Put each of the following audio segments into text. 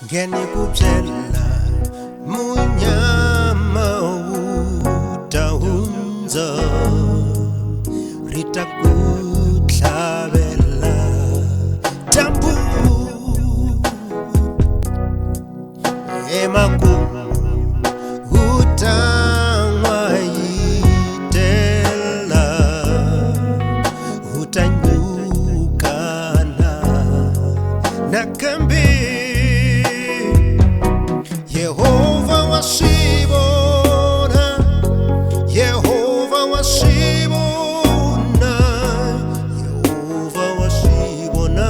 Ngeni kubyela munyama utahunza rita kutlhabela tambu emakumu utangwa yitela utanyukana nakambi Yehova wasibona, Yehova wasibona, Yehova wasibona,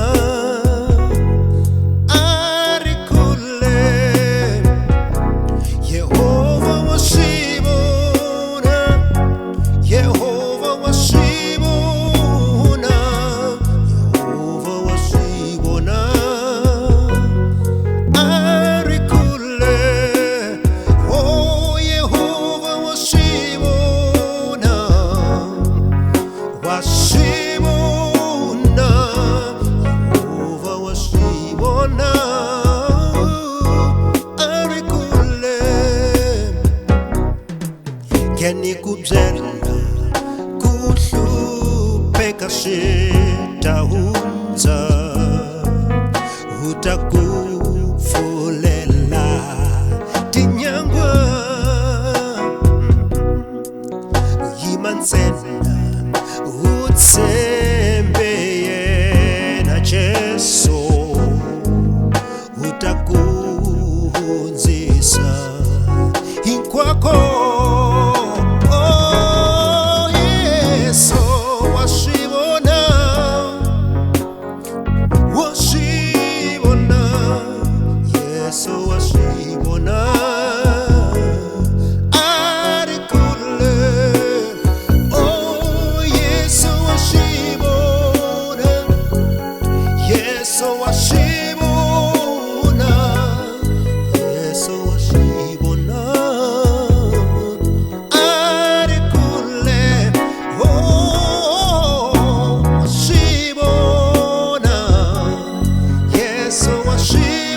arikule. Yehova wasibona, Yehova wasibona, Yehova wasibona. Ngeni kubyela kuhlupheka sitahunza utakufulela tinyangwa yimansena utsembe yena Jesu utakuhunzisa inkwakho So wasibona arikule oh Yesu wasibona Yesu wasibona Yesu wasibona arikule oh wasibona Yesu wasibona